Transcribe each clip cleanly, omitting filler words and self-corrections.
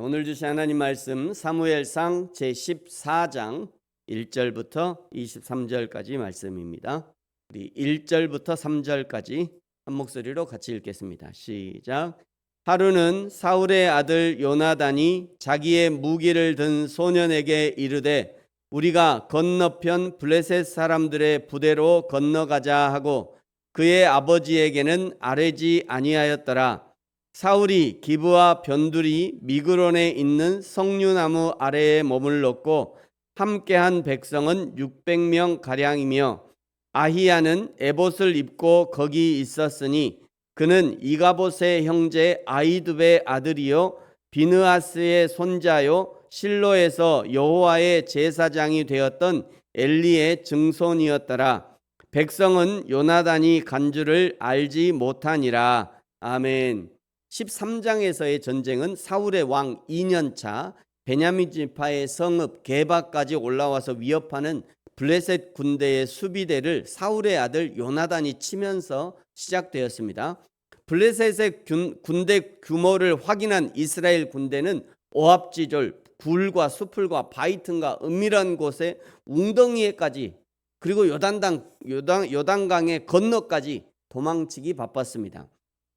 오늘 주신 하나님 말씀 사무엘상 제14장 1절부터 23절까지 말씀입니다. 우리 1절부터 3절까지 한 목소리로 같이 읽겠습니다. 시작. 하루는 사울의 아들 요나단이 자기의 무기를 든 소년에게 이르되 우리가 건너편 블레셋 사람들의 부대로 건너가자 하고 그의 아버지에게는 아뢰지 아니하였더라. 사울이 기브와 변두리 미그론에 있는 석류나무 아래에 머물렀고 함께한 백성은 600명 가량이며 아히야는 에봇을 입고 거기 있었으니 그는 이가봇의 형제 아히두베의 아들이요 비느하스의 손자요 실로에서 여호와의 제사장이 되었던 엘리의 증손이었더라. 백성은 요나단이 간 줄을 알지 못하니라. 아멘. 13장에서의 전쟁은 사울의 왕 2년차 베냐민 지파의 성읍 게바까지 올라와서 위협하는 블레셋 군대의 수비대를 사울의 아들 요나단이 치면서 시작되었습니다. 블레셋의 군대 규모를 확인한 이스라엘 군대는 오합지졸, 굴과 수풀과 바위 틈과 은밀한 곳에 웅덩이에까지 그리고 요단강의 건너까지 도망치기 바빴습니다.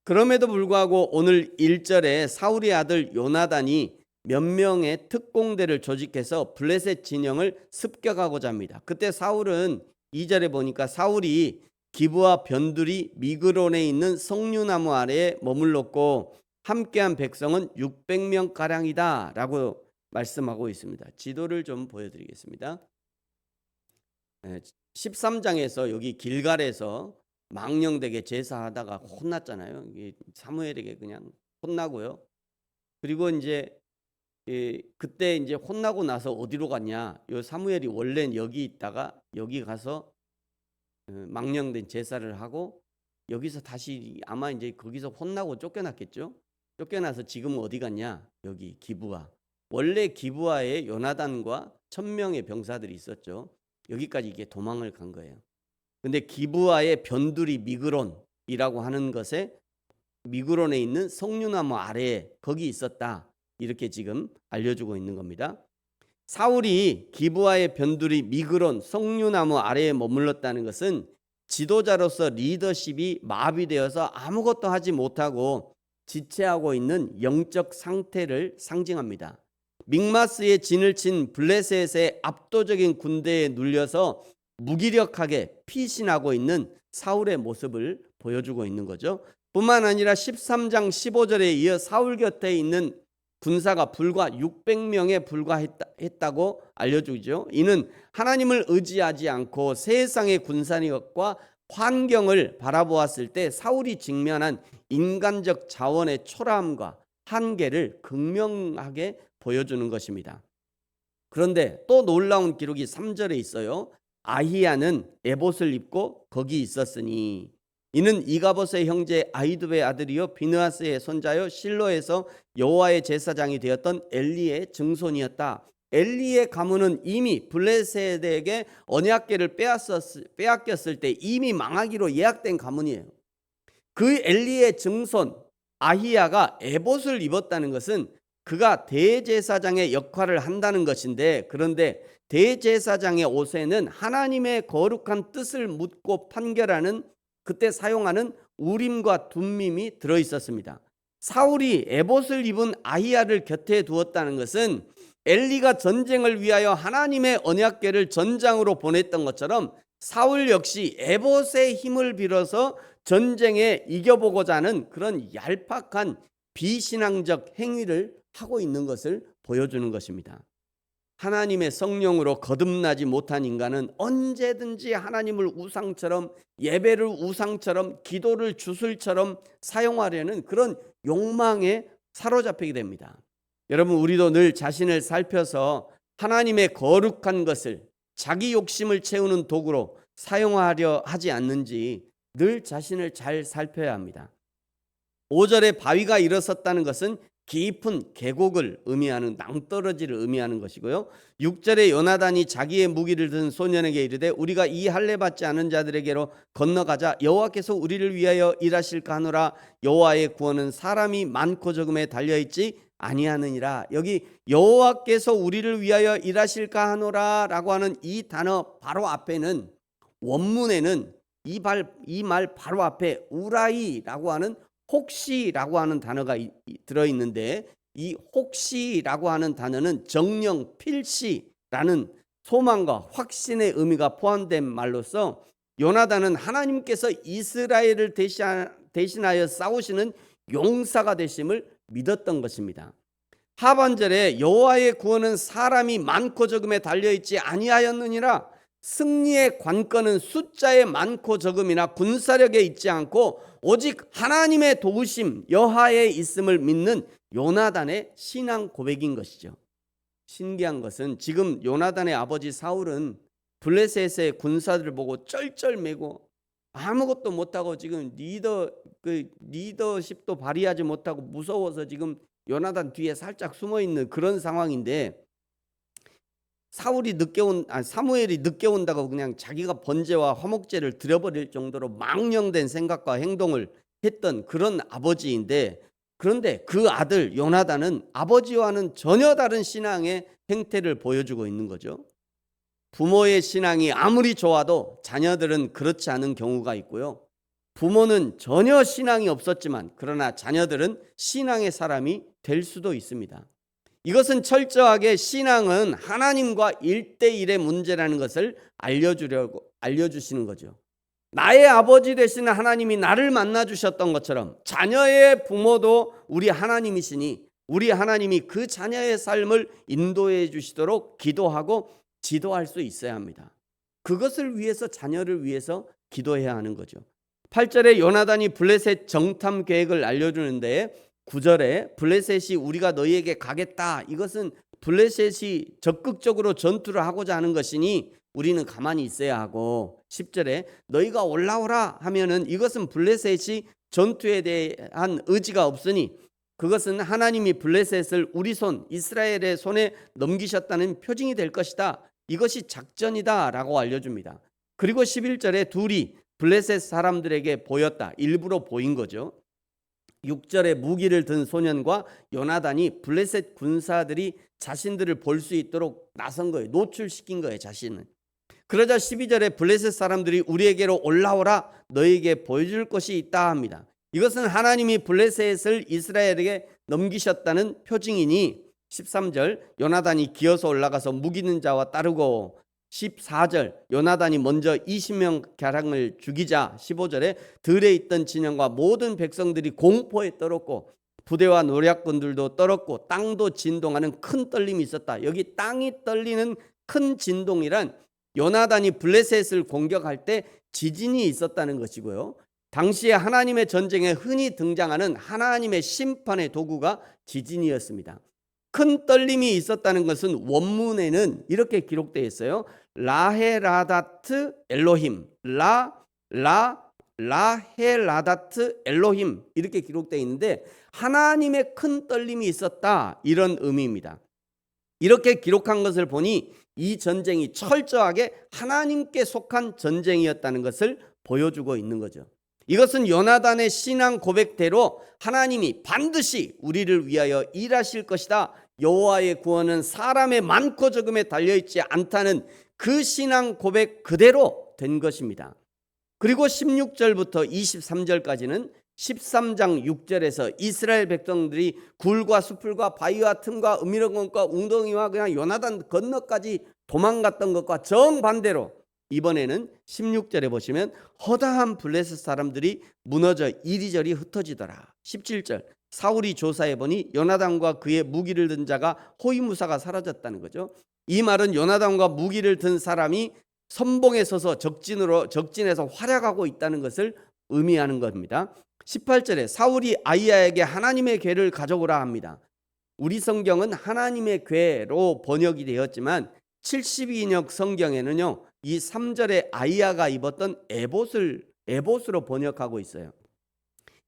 그럼에도 불구하고 오늘 1절에 사울의 아들 요나단이 몇 명의 특공대를 조직해서 블레셋 진영을 습격하고자 합니다. 그때 사울은 2절에 보니까 사울이 기브와 변두리 미그론에 있는 석류나무 아래에 머물렀고 함께한 백성은 600명 가량이다 라고 말씀하고 있습니다. 지도를 좀 보여드리겠습니다. 13장에서 여기 길갈에서 망령되게 제사하다가 혼났잖아요. 사무엘에게 그냥 혼나고요. 그리고 이제 그때 이제 혼나고 나서 어디로 갔냐? 요 사무엘이 원래는 여기 있다가 여기 가서 망령된 제사를 하고 여기서 다시 아마 이제 거기서 혼나고 쫓겨났겠죠. 쫓겨나서 지금 어디 갔냐? 여기 기브아. 원래 기브아에 요나단과 1000명의 병사들이 있었죠. 여기까지 이게 도망을 간 거예요. 근데 기브아의 변두리 미그론이라고 하는 것에 미그론에 있는 석류나무 아래에 거기 있었다. 이렇게 지금 알려주고 있는 겁니다. 사울이 기브아의 변두리 미그론 석류나무 아래에 머물렀다는 것은 지도자로서 리더십이 마비되어서 아무것도 하지 못하고 지체하고 있는 영적 상태를 상징합니다. 믹마스에 진을 친 블레셋의 압도적인 군대에 눌려서 무기력하게 피신하고 있는 사울의 모습을 보여주고 있는 거죠. 뿐만 아니라 13장 15절에 이어 사울 곁에 있는 군사가 불과 600명에 불과했다고 알려주죠. 이는 하나님을 의지하지 않고 세상의 군사력과 환경을 바라보았을 때 사울이 직면한 인간적 자원의 초라함과 한계를 극명하게 보여주는 것입니다. 그런데 또 놀라운 기록이 3절에 있어요. 아히야는 에봇을 입고 거기 있었으니 이는 이가봇의 형제 아히두베의 아들이요 비느하스의 손자요 실로에서 여호와의 제사장이 되었던 엘리의 증손이었다. 엘리의 가문은 이미 블레셋에게 언약궤를 빼앗겼을 때 이미 망하기로 예약된 가문이에요. 그 엘리의 증손 아히야가 에봇을 입었다는 것은 그가 대제사장의 역할을 한다는 것인데, 그런데 대제사장의 옷에는 하나님의 거룩한 뜻을 묻고 판결하는 그때 사용하는 우림과 둠밈이 들어있었습니다. 사울이 에봇을 입은 아히야를 곁에 두었다는 것은 엘리가 전쟁을 위하여 하나님의 언약궤를 전장으로 보냈던 것처럼 사울 역시 에봇의 힘을 빌어서 전쟁에 이겨보고자 하는 그런 얄팍한 비신앙적 행위를 하고 있는 것을 보여주는 것입니다. 하나님의 성령으로 거듭나지 못한 인간은 언제든지 하나님을 우상처럼, 예배를 우상처럼, 기도를 주술처럼 사용하려는 그런 욕망에 사로잡히게 됩니다. 여러분, 우리도 늘 자신을 살펴서 하나님의 거룩한 것을 자기 욕심을 채우는 도구로 사용하려 하지 않는지 늘 자신을 잘 살펴야 합니다. 5절에 바위가 일어섰다는 것은 깊은 계곡을 의미하는 낭떠러지를 의미하는 것이고요. 6절에 요나단이 자기의 무기를 든 소년에게 이르되 우리가 이 할례 받지 않은 자들에게로 건너가자 여호와께서 우리를 위하여 일하실까 하노라. 여호와의 구원은 사람이 많고 적음에 달려 있지 아니하느니라. 여기 여호와께서 우리를 위하여 일하실까 하노라라고 하는 이 단어 바로 앞에는 원문에는 이 말 바로 앞에 우라이라고 하는 혹시라고 하는 단어가 들어있는데, 이 혹시라고 하는 단어는 정령 필시라는 소망과 확신의 의미가 포함된 말로서 요나단은 하나님께서 이스라엘을 대신하여 싸우시는 용사가 되심을 믿었던 것입니다. 하반절에 여호와의 구원은 사람이 많고 적음에 달려있지 아니하였느니라. 승리의 관건은 숫자의 많고 적음이나 군사력에 있지 않고 오직 하나님의 도우심 여호와에 있음을 믿는 요나단의 신앙 고백인 것이죠. 신기한 것은 지금 요나단의 아버지 사울은 블레셋의 군사들을 보고 쩔쩔매고 아무것도 못하고 지금 리더십도 발휘하지 못하고 무서워서 지금 요나단 뒤에 살짝 숨어있는 그런 상황인데, 사무엘이 늦게 온다고 그냥 자기가 번제와 화목제를 드려버릴 정도로 망령된 생각과 행동을 했던 그런 아버지인데, 그런데 그 아들 요나단은 아버지와는 전혀 다른 신앙의 행태를 보여주고 있는 거죠. 부모의 신앙이 아무리 좋아도 자녀들은 그렇지 않은 경우가 있고요. 부모는 전혀 신앙이 없었지만 그러나 자녀들은 신앙의 사람이 될 수도 있습니다. 이것은 철저하게 신앙은 하나님과 1대1의 문제라는 것을 알려주시는 거죠. 나의 아버지 되시는 하나님이 나를 만나주셨던 것처럼 자녀의 부모도 우리 하나님이시니 우리 하나님이 그 자녀의 삶을 인도해 주시도록 기도하고 지도할 수 있어야 합니다. 그것을 위해서, 자녀를 위해서 기도해야 하는 거죠. 8절에 요나단이 블레셋 정탐 계획을 알려주는데 9절에 블레셋이 우리가 너희에게 가겠다, 이것은 블레셋이 적극적으로 전투를 하고자 하는 것이니 우리는 가만히 있어야 하고, 10절에 너희가 올라오라 하면은 이것은 블레셋이 전투에 대한 의지가 없으니 그것은 하나님이 블레셋을 우리 손 이스라엘의 손에 넘기셨다는 표징이 될 것이다, 이것이 작전이다 라고 알려줍니다. 그리고 11절에 둘이 블레셋 사람들에게 보였다, 일부러 보인 거죠. 6절에 무기를 든 소년과 요나단이 블레셋 군사들이 자신들을 볼 수 있도록 나선 거예요. 노출시킨 거예요, 자신을. 그러자 12절에 블레셋 사람들이 우리에게로 올라오라, 너희에게 보여줄 것이 있다 합니다. 이것은 하나님이 블레셋을 이스라엘에게 넘기셨다는 표징이니 13절 요나단이 기어서 올라가서 무기는 자와 따르고, 14절 요나단이 먼저 20명 가량을 죽이자 15절에 들에 있던 진영과 모든 백성들이 공포에 떨었고 부대와 노략군들도 떨었고 땅도 진동하는 큰 떨림이 있었다. 여기 땅이 떨리는 큰 진동이란 요나단이 블레셋을 공격할 때 지진이 있었다는 것이고요. 당시에 하나님의 전쟁에 흔히 등장하는 하나님의 심판의 도구가 지진이었습니다. 큰 떨림이 있었다는 것은 원문에는 이렇게 기록되어 있어요. 라헤라다트 엘로힘, 라헤라다트 엘로힘, 이렇게 기록되어 있는데 하나님의 큰 떨림이 있었다, 이런 의미입니다. 이렇게 기록한 것을 보니 이 전쟁이 철저하게 하나님께 속한 전쟁이었다는 것을 보여주고 있는 거죠. 이것은 요나단의 신앙 고백대로 하나님이 반드시 우리를 위하여 일하실 것이다, 여호와의 구원은 사람의 많고 적음에 달려있지 않다는 그 신앙 고백 그대로 된 것입니다. 그리고 16절부터 23절까지는 13장 6절에서 이스라엘 백성들이 굴과 수풀과 바위와 틈과 은밀한 곳과 웅덩이와 그냥 요나단 건너까지 도망갔던 것과 정반대로 이번에는 16절에 보시면 허다한 블레셋 사람들이 무너져 이리저리 흩어지더라. 17절 사울이 조사해 보니 요나단과 그의 무기를 든 자가 호위무사가 사라졌다는 거죠. 이 말은 요나단과 무기를 든 사람이 선봉에 서서 적진에서 활약하고 있다는 것을 의미하는 겁니다. 18절에 사울이 아히야에게 하나님의 궤를 가져오라 합니다. 우리 성경은 하나님의 궤로 번역이 되었지만 72인역 성경에는요, 이 3절에 아히야가 입었던 에봇으로 번역하고 있어요.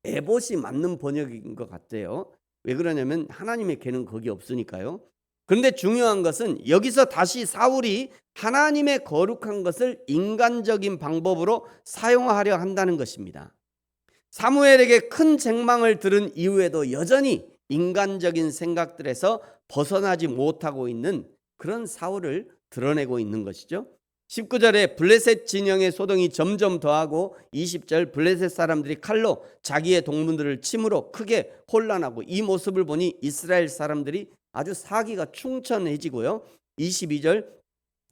에봇이 맞는 번역인 것 같아요. 왜 그러냐면 하나님의 계는 거기 없으니까요. 그런데 중요한 것은 여기서 다시 사울이 하나님의 거룩한 것을 인간적인 방법으로 사용하려 한다는 것입니다. 사무엘에게 큰 책망을 들은 이후에도 여전히 인간적인 생각들에서 벗어나지 못하고 있는 그런 사울을 드러내고 있는 것이죠. 19절에 블레셋 진영의 소동이 점점 더하고 20절 블레셋 사람들이 칼로 자기의 동문들을 침으로 크게 혼란하고 이 모습을 보니 이스라엘 사람들이 아주 사기가 충천해지고요. 22절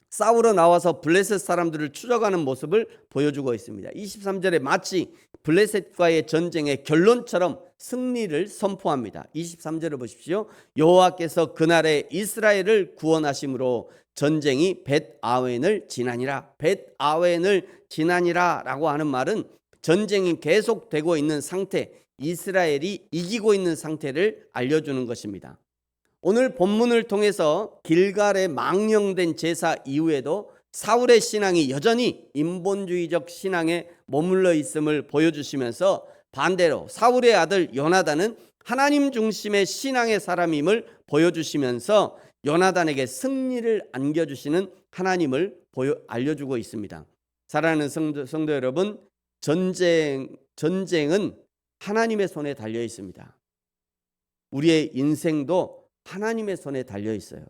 싸우러 나와서 블레셋 사람들을 추적하는 모습을 보여주고 있습니다. 23절에 마치 블레셋과의 전쟁의 결론처럼 승리를 선포합니다. 23절을 보십시오. 여호와께서 그날에 이스라엘을 구원하심으로 전쟁이 벳아웬을 지나니라. 벳아웬을 지나니라 라고 하는 말은 전쟁이 계속되고 있는 상태, 이스라엘이 이기고 있는 상태를 알려주는 것입니다. 오늘 본문을 통해서 길갈의 망령된 제사 이후에도 사울의 신앙이 여전히 인본주의적 신앙에 머물러 있음을 보여주시면서 반대로 사울의 아들 요나단은 하나님 중심의 신앙의 사람임을 보여주시면서 요나단에게 승리를 안겨주시는 하나님을 알려주고 있습니다. 사랑하는 성도 여러분, 전쟁은 하나님의 손에 달려 있습니다. 우리의 인생도 하나님의 손에 달려 있어요.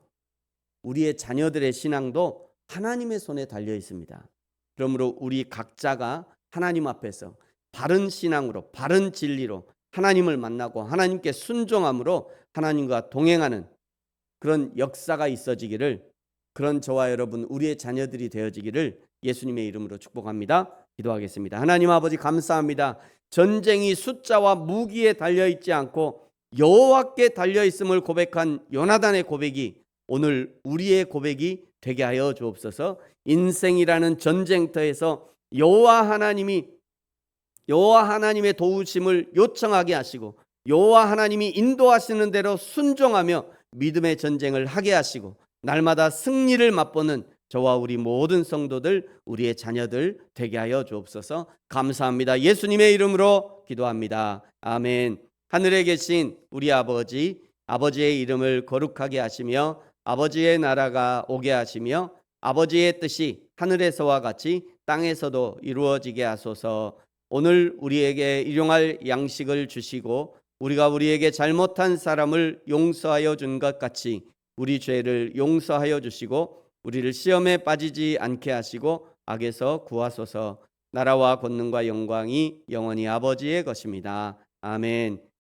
우리의 자녀들의 신앙도 하나님의 손에 달려 있습니다. 그러므로 우리 각자가 하나님 앞에서 바른 신앙으로, 바른 진리로 하나님을 만나고 하나님께 순종함으로 하나님과 동행하는 그런 역사가 있어지기를, 그런 저와 여러분 우리의 자녀들이 되어지기를 예수님의 이름으로 축복합니다. 기도하겠습니다. 하나님 아버지 감사합니다. 전쟁이 숫자와 무기에 달려있지 않고 여호와께 달려있음을 고백한 요나단의 고백이 오늘 우리의 고백이 되게 하여 주옵소서. 인생이라는 전쟁터에서 여호와 하나님의 도우심을 요청하게 하시고 여호와 하나님이 인도하시는 대로 순종하며 믿음의 전쟁을 하게 하시고 날마다 승리를 맛보는 저와 우리 모든 성도들, 우리의 자녀들 되게 하여 주옵소서. 감사합니다. 예수님의 이름으로 기도합니다. 아멘. 하늘에 계신 우리 아버지, 아버지의 이름을 거룩하게 하시며 아버지의 나라가 오게 하시며 아버지의 뜻이 하늘에서와 같이 땅에서도 이루어지게 하소서. 오늘 우리에게 일용할 양식을 주시고 우리가 우리에게 잘못한 사람을 용서하여 준 것 같이 우리 죄를 용서하여 주시고 우리를 시험에 빠지지 않게 하시고 악에서 구하소서. 나라와 권능과 영광이 영원히 아버지의 것입니다. 아멘.